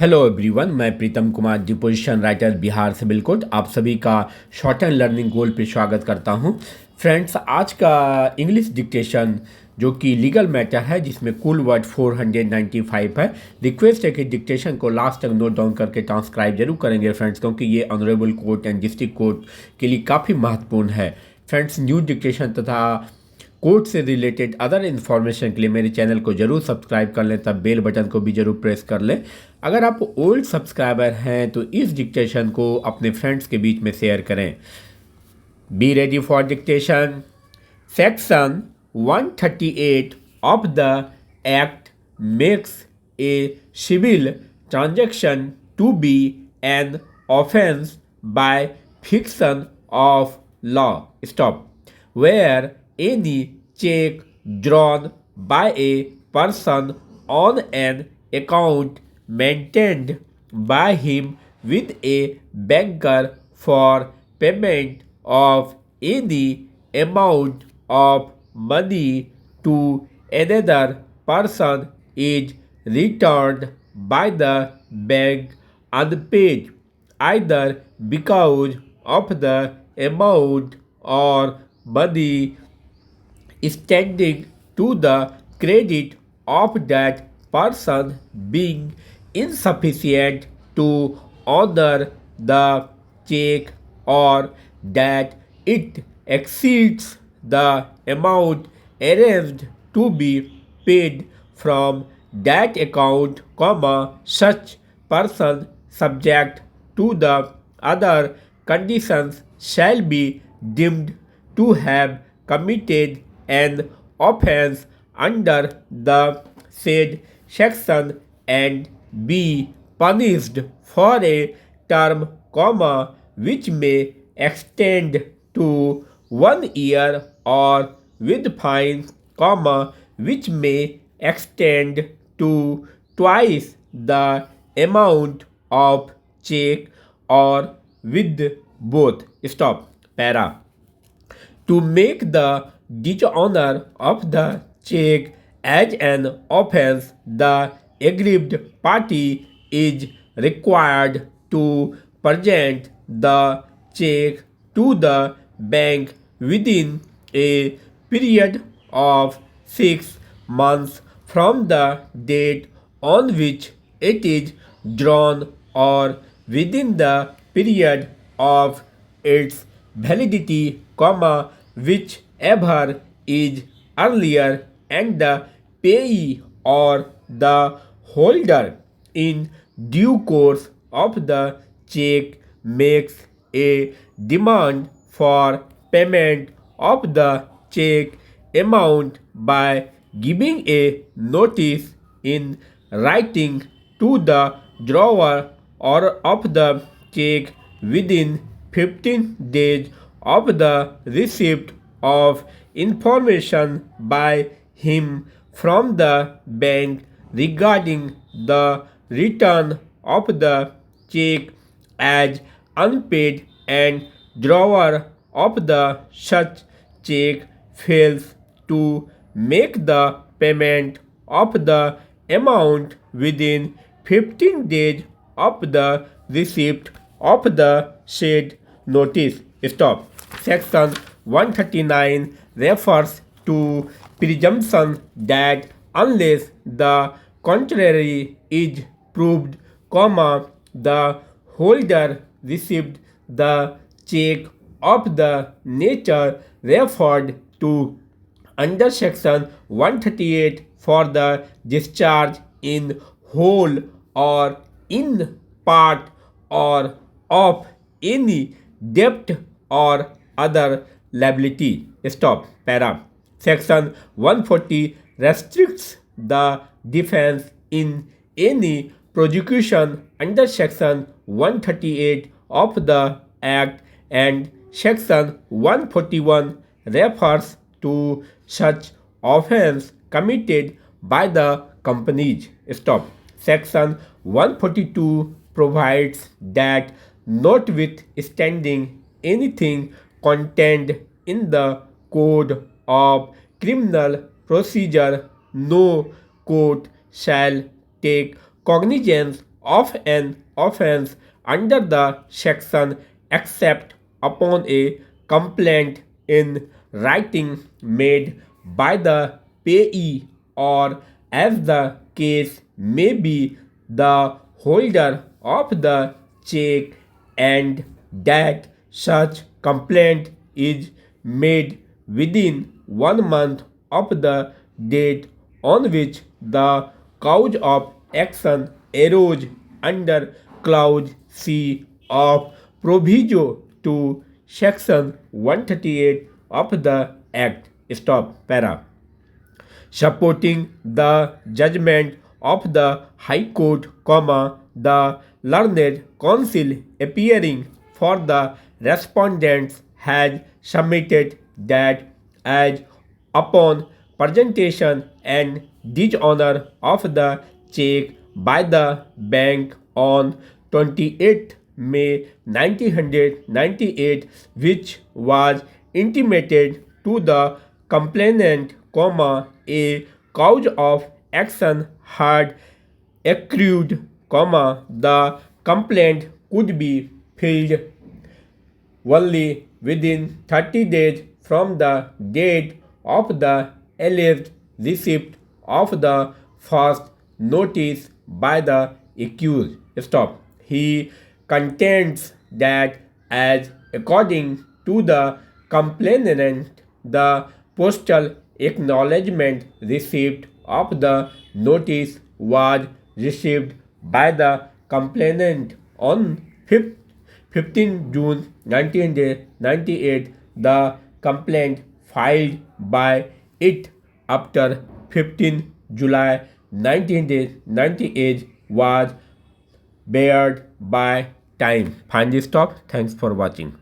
Hello everyone, मैं Pritam Kumar, deposition writer, Bihar civil code. आप सभी का शॉर्ट एंड लर्निंग गोल पे स्वागत करता हूं। फ्रेंड्स, आज का इंग्लिश डिक्टेशन जो कि लीगल मैटर है, जिसमें कुल वर्ड 495 है। रिक्वेस्ट है कि डिक्टेशन को लास्ट तक नोट डाउन करके ट्रांसक्राइब जरूर करेंगे फ्रेंड्स, क्योंकि ये honourable court and district court के लिए काफ़ी महत्वपूर्ण है। फ्रेंड्स, न्यू डिक्टेशन तथा कोर्ट से रिलेटेड अदर इन्फॉर्मेशन के लिए मेरे चैनल को जरूर सब्सक्राइब कर लें, तब बेल बटन को भी जरूर प्रेस कर लें। अगर आप ओल्ड सब्सक्राइबर हैं तो इस डिक्टेशन को अपने फ्रेंड्स के बीच में शेयर करें। Be ready for dictation. Section 138 of the act makes a civil transaction to be an offence by fiction of law stop where any check drawn by a person on an account maintained by him with a banker for payment of any amount of money to another person is returned by the bank unpaid, either because of the amount or money standing to the credit of that person being insufficient to honor the check, or that it exceeds the amount arranged to be paid from that account, such person, subject to the other conditions, shall be deemed to have committed an offense under the said section and be punished for a term, which may extend to 1 year, or with fine, which may extend to twice the amount of check, or with both. Stop. Para. To make the dishonor of the check as an offense, the aggrieved party is required to present the check to the bank within a period of 6 months from the date on which it is drawn, or within the period of its validity, whichever is earlier, and the payee or the holder in due course of the check makes a demand for payment of the check amount by giving a notice in writing to the drawer or of the check within 15 days of the receipt of information by him from the bank regarding the return of the check as unpaid, and drawer of the such check fails to make the payment of the amount within 15 days of the receipt of the said notice. Stop. Section 139 refers to presumption that unless the contrary is proved, the holder received the check of the nature referred to under section 138 for the discharge in whole or in part or of any debt or other liability. Stop. Para. Section 140 restricts the defense in any prosecution under section 138 of the Act, and section 141 refers to such offense committed by the companies. Stop. Section 142 provides that notwithstanding anything contained in the Code of Criminal Procedure, no court shall take cognizance of an offense under the section except upon a complaint in writing made by the payee or, as the case may be, the holder of the check, and that such complaint is made within 1 month of the date on which the cause of action arose under clause C of proviso to section 138 of the Act. Stop. Para. Supporting the judgment of the High Court, the learned counsel appearing for the respondents has submitted that as upon presentation and dishonor of the check by the bank on 28th May 1998, which was intimated to the complainant, a cause of action had accrued, the complaint could be filed only within 30 days from the date of the alleged receipt of the first notice by the accused. Stop. He contends that as according to the complainant, the postal acknowledgement receipt of the notice was received by the complainant on 15 June 1998. The complaint filed by it after 15 July 1998 was barred by time. Finally, stop. Thanks for watching.